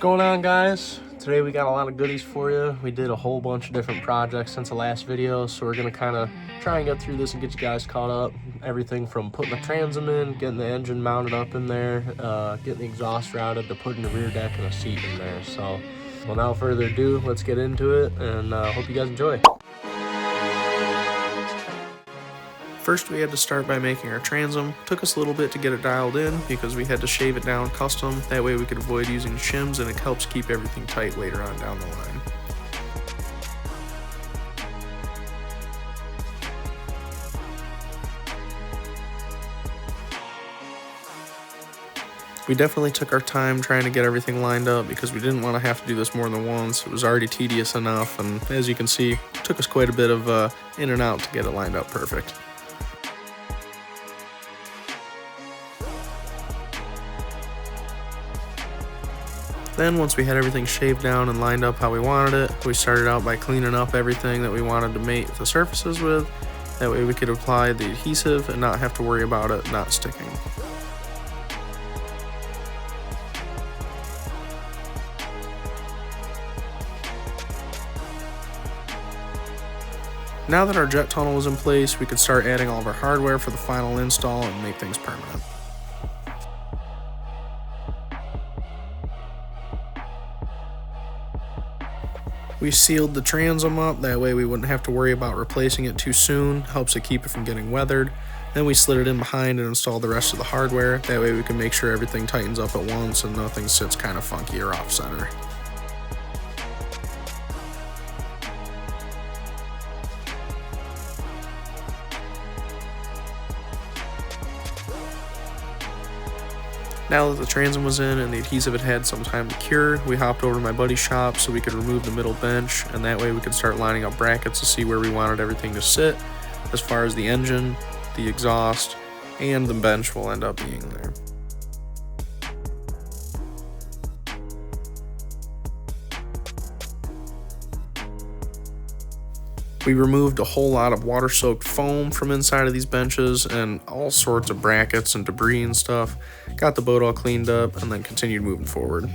going on, guys? Today we got a lot of goodies for you. We did a whole bunch of different projects since the last video, so we're gonna kind of try and get through this and get you guys caught up. Everything from putting the transom in, getting the engine mounted up in there, getting the exhaust routed, to putting the rear deck and a seat in there. So without further ado, let's get into it, and hope you guys enjoy. First, we had to start by making our transom. Took us a little bit to get it dialed in because we had to shave it down custom. That way we could avoid using shims, and it helps keep everything tight later on down the line. We definitely took our time trying to get everything lined up because we didn't want to have to do this more than once. It was already tedious enough, and as you can see, it took us quite a bit of in and out to get it lined up perfect. Then once we had everything shaved down and lined up how we wanted it, we started out by cleaning up everything that we wanted to mate the surfaces with. That way we could apply the adhesive and not have to worry about it not sticking. Now that our jet tunnel was in place, we could start adding all of our hardware for the final install and make things permanent. We sealed the transom up, that way we wouldn't have to worry about replacing it too soon, helps it keep it from getting weathered. Then we slid it in behind and installed the rest of the hardware, that way we can make sure everything tightens up at once and nothing sits kind of funky or off center. Now that the transom was in and the adhesive had had some time to cure, we hopped over to my buddy's shop so we could remove the middle bench, and that way we could start lining up brackets to see where we wanted everything to sit, as far as the engine, the exhaust, and the bench will end up being there. We removed a whole lot of water-soaked foam from inside of these benches and all sorts of brackets and debris and stuff. Got the boat all cleaned up and then continued moving forward.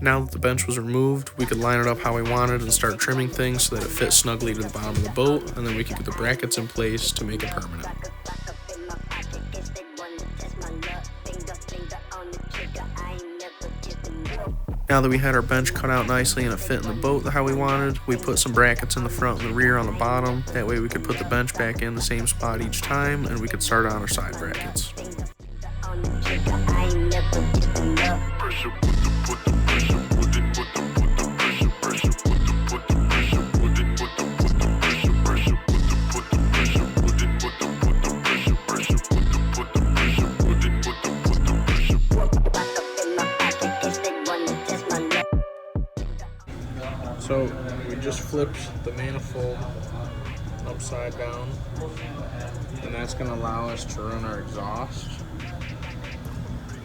Now that the bench was removed, we could line it up how we wanted and start trimming things so that it fit snugly to the bottom of the boat, and then we could get the brackets in place to make it permanent. Now that we had our bench cut out nicely and it fit in the boat how we wanted, we put some brackets in the front and the rear on the bottom. That way we could put the bench back in the same spot each time, and we could start on our side brackets. So we just flipped the manifold upside down, and that's going to allow us to run our exhaust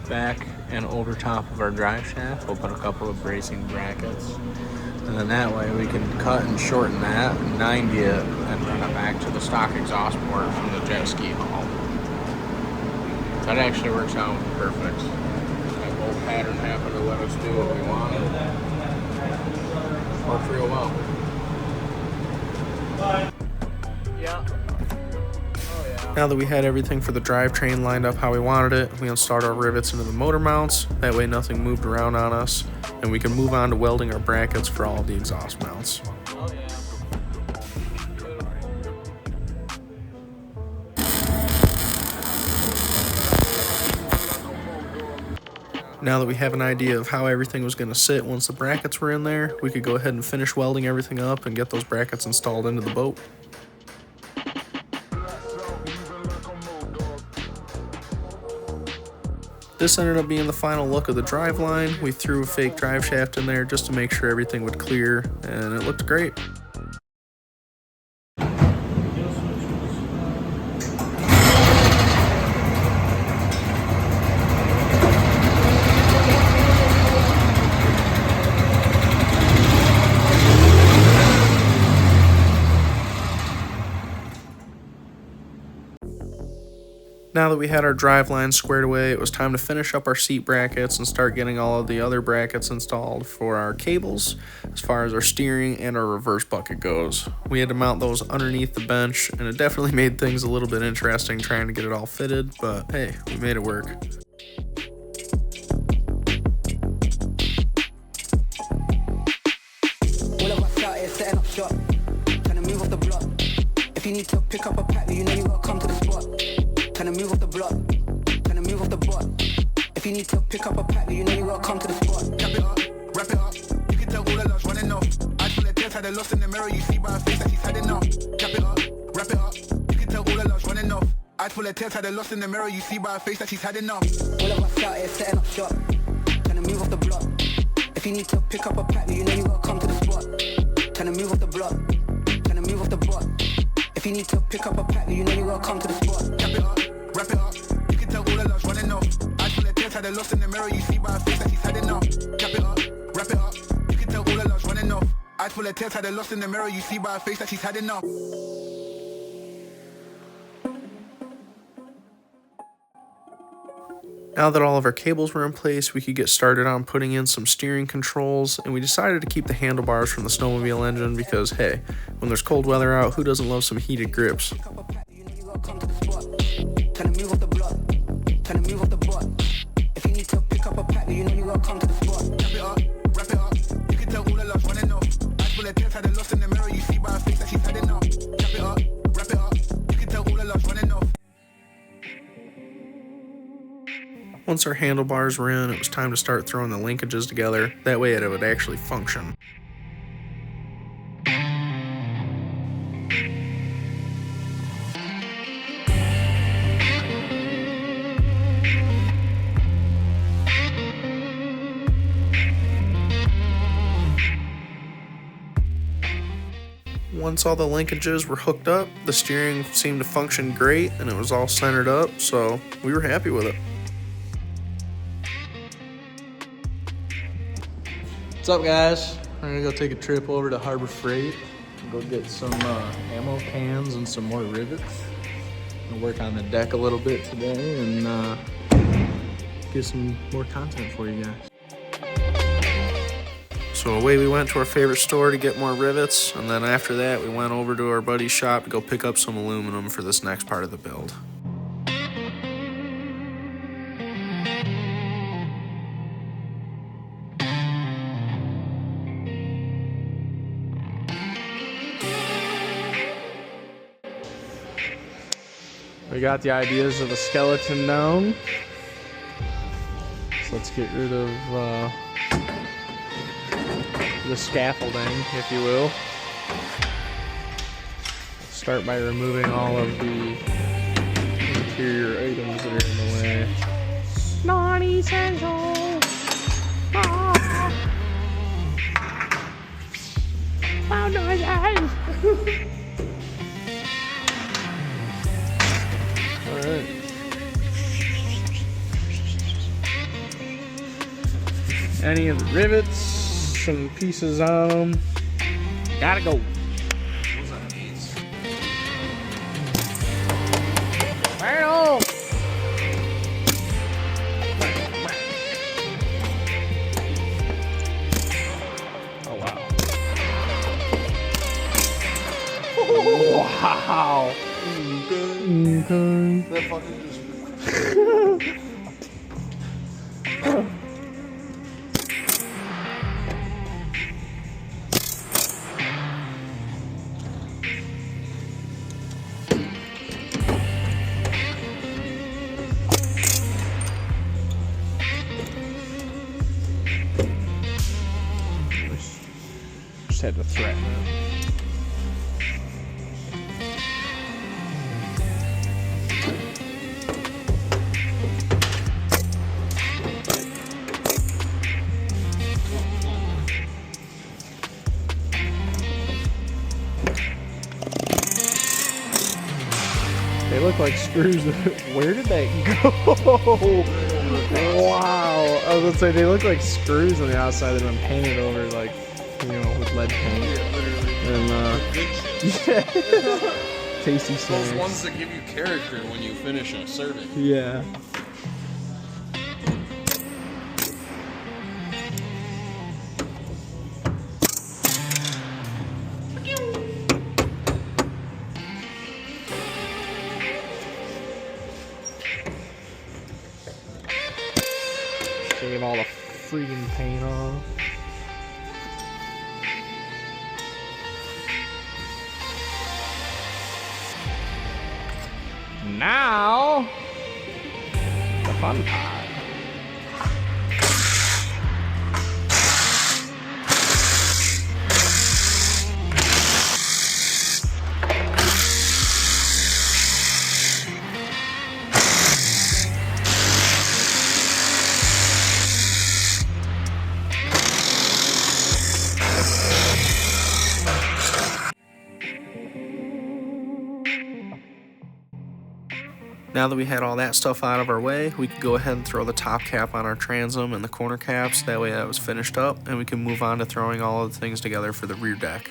back and over top of our drive shaft. We'll put a couple of bracing brackets, and then that way we can cut and shorten that and 90 it and run it back to the stock exhaust port from the jet ski hull. That actually works out perfect. That bolt pattern happened to let us do what we wanted. Worked real well. Yeah. Oh, yeah. Now that we had everything for the drivetrain lined up how we wanted it, we installed our rivets into the motor mounts. That way nothing moved around on us, and we can move on to welding our brackets for all of the exhaust mounts. Oh, yeah. Now that we have an idea of how everything was going to sit once the brackets were in there, we could go ahead and finish welding everything up and get those brackets installed into the boat. This ended up being the final look of the drive line. We threw a fake drive shaft in there just to make sure everything would clear, and it looked great. Now that we had our drive line squared away, it was time to finish up our seat brackets and start getting all of the other brackets installed for our cables as far as our steering and our reverse bucket goes. We had to mount those underneath the bench, and it definitely made things a little bit interesting trying to get it all fitted, but hey, we made it work. If you need to pick up a pack, you know you gotta come to the spot. Tryna move off the block, tryna move off the bot. If you need to pick up a pack, you know you gotta come to the spot. Cap it up, wrap it up. You can tell all the loves running off. I feel like tears had a loss in the mirror. You see by her face that she's had enough. Cap it up, wrap it up. You can tell all the loves running off. I feel like tears had a loss in the mirror. You see by her face that she's had enough. All of us out here setting up shop, tryna move off the block. If you need to pick up a pack, you know you gotta come to the spot. Tryna move off the block, tryna move off the bot. If you need to pick up a pack, you know you gotta come to the spot. Cap it up, wrap it up. You can tell all the loves running off. I feel like tears had a loss in the mirror. You see by her face that she's had enough. Cap it up, wrap it up. You can tell all the loves running off. I feel like tears had a loss in the mirror. You see by her face that she's had enough. Now that all of our cables were in place, we could get started on putting in some steering controls, and we decided to keep the handlebars from the snowmobile engine because, hey, when there's cold weather out, who doesn't love some heated grips? Once our handlebars were in, it was time to start throwing the linkages together. That way it would actually function. Once all the linkages were hooked up, the steering seemed to function great and it was all centered up, so we were happy with it. What's up, guys? We're gonna go take a trip over to Harbor Freight and go get some ammo cans and some more rivets. I'm gonna work on the deck a little bit today and get some more content for you guys. So away we went to our favorite store to get more rivets, and then after that we went over to our buddy's shop to go pick up some aluminum for this next part of the build. We got the ideas of the skeleton dome. So let's get rid of the scaffolding, if you will. Start by removing all of the interior items that are in the way. Non-essential. Loud noises. Alright. Any of the rivets, some pieces on them. Gotta go. Right on. Oh wow. Wow. Okay. That fucking just. Just had to threaten it. They look like screws. Where did they go? Wow. I was gonna say they look like screws on the outside that have been painted over, like, you know, with lead paint. Yeah, literally. And tasty Those snacks. ones that give you character when you finish a serving. Yeah. Shave all the freaking paint off. Now, the fun part. Now that we had all that stuff out of our way, we could go ahead and throw the top cap on our transom and the corner caps. That way that was finished up, and we can move on to throwing all of the things together for the rear deck.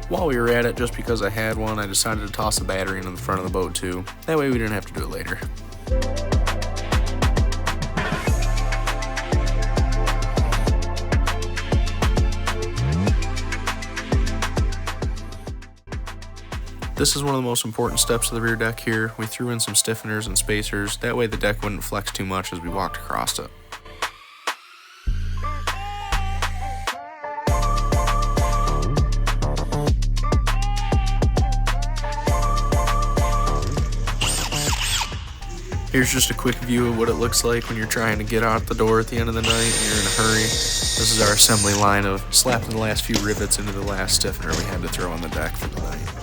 While we were at it, just because I had one, I decided to toss a battery into the front of the boat too. That way we didn't have to do it later. This is one of the most important steps of the rear deck here. We threw in some stiffeners and spacers, that way the deck wouldn't flex too much as we walked across it. Here's just a quick view of what it looks like when you're trying to get out the door at the end of the night and you're in a hurry. This is our assembly line of slapping the last few rivets into the last stiffener we had to throw on the deck for the night.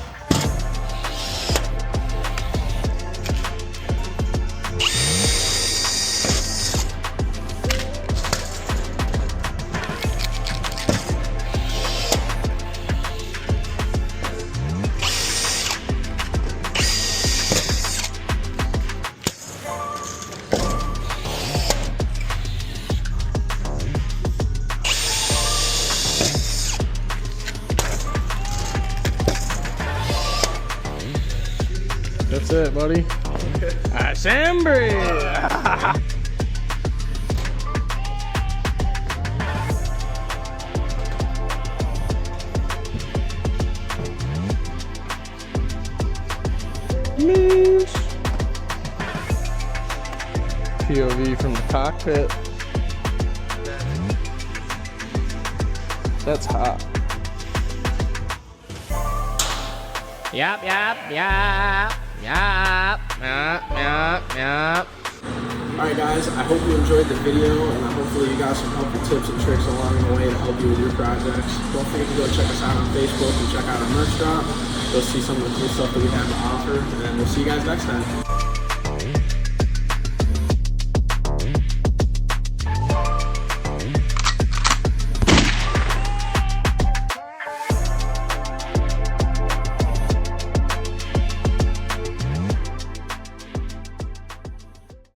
That's it, buddy. Assembly! POV from the cockpit. That's hot. Yep. Alright guys, I hope you enjoyed the video, and hopefully you got some helpful tips and tricks along the way to help you with your projects. Don't forget to go check us out on Facebook and check out our merch drop. Go see some of the cool stuff that we have to offer, and we'll see you guys next time.